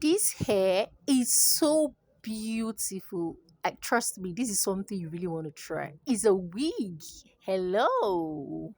This hair is so beautiful. Trust me, this is something you really want to try. It's a wig. Hello.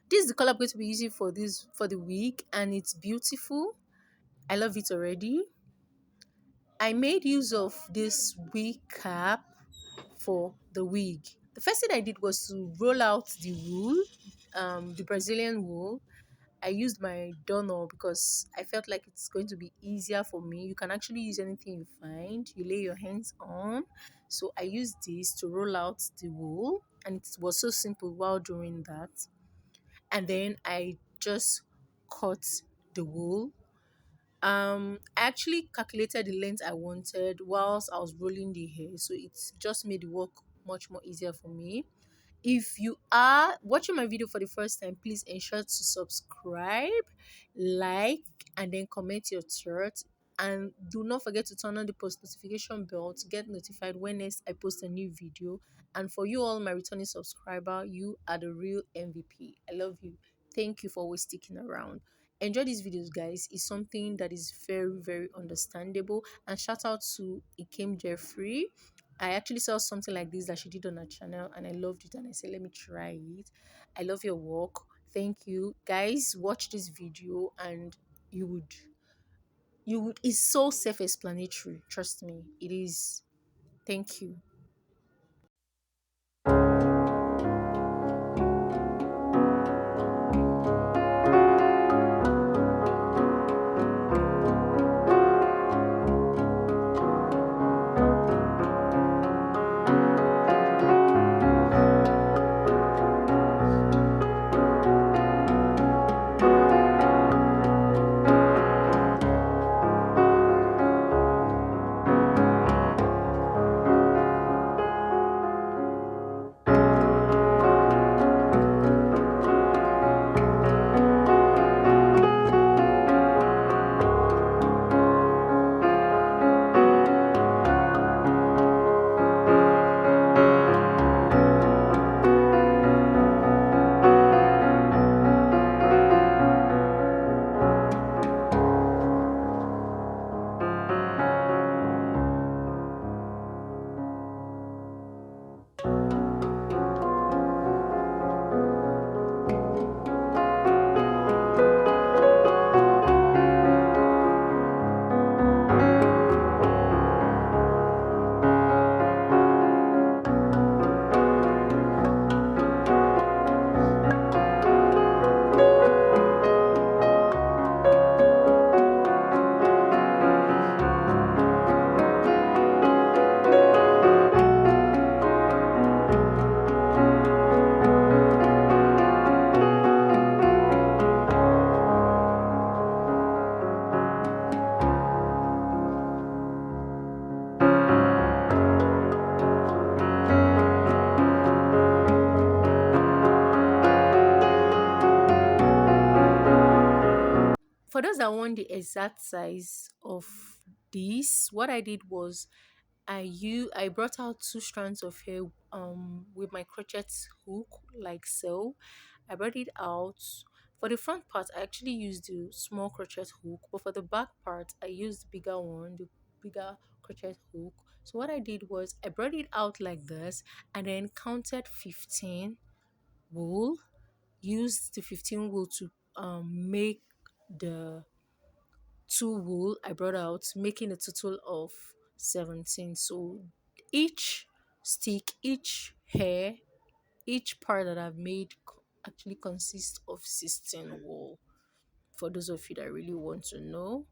This is the color I'm going to be using for this for the wig, and it's beautiful. I love it already. I made use of this wig cap for the wig. The first thing I did was to roll out the wool, the Brazilian wool. I used my dono because I felt like it's going to be easier for me. You can actually use anything you find, you lay your hands on. So I used this to roll out the wool, and it was so simple while doing that. And then I just cut the wool. I actually calculated the length I wanted whilst I was rolling the hair, so it just made the work much more easier for me. If you are watching my video for the first time, please ensure to subscribe, like, and then comment your thoughts. And do not forget to turn on the post notification bell to get notified when next I post a new video. And for you all, my returning subscriber, you are the real MVP. I love you. Thank you for always sticking around. Enjoy these videos, guys. It's something that is very, very understandable. And shout out to Ikem Jeffrey. I actually saw something like this that she did on her channel, and I loved it, and I said, let me try it. I love your work. Thank you. Guys, watch this video and you would it's so self-explanatory. Trust me. It is. Thank you. For those that want the exact size of this, what I did was I brought out two strands of hair with my crochet hook like so. I brought it out. For the front part, I actually used the small crochet hook, but for the back part, I used the bigger one, the bigger crochet hook. So what I did was I brought it out like this and then counted 15 wool, used the 15 wool to make the two wool I brought out, making a total of 17. So each stick, each hair, each part that I've made actually consists of 16 wool. For those of you that really want to know.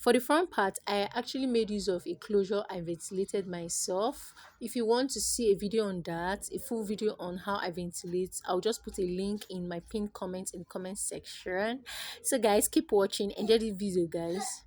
For the front part, I actually made use of a closure I ventilated myself. If you want to see a video on that, a full video on how I ventilate, I'll just put a link in my pinned comment in the comment section. So guys, keep watching. Enjoy the video, guys.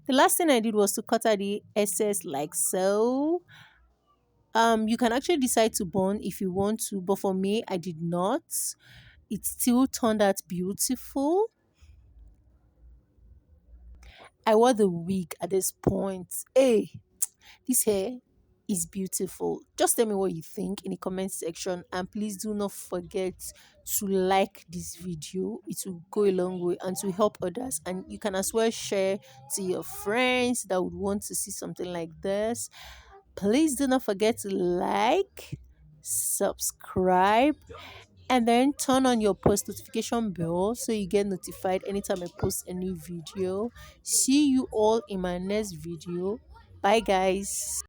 The last thing I did was to cut out the excess like so. You can actually decide to burn if you want to, but for me, I did not. It still turned out beautiful. I wore the wig at this point. Hey, this hair is beautiful. Just tell me what you think in the comment section, and please do not forget to like this video. It will go a long way and to help others, and you can as well share to your friends that would want to see something like this. Please do not forget to like, subscribe, and then turn on your post notification bell so you get notified anytime I post a new video. See you all in my next video. Bye guys.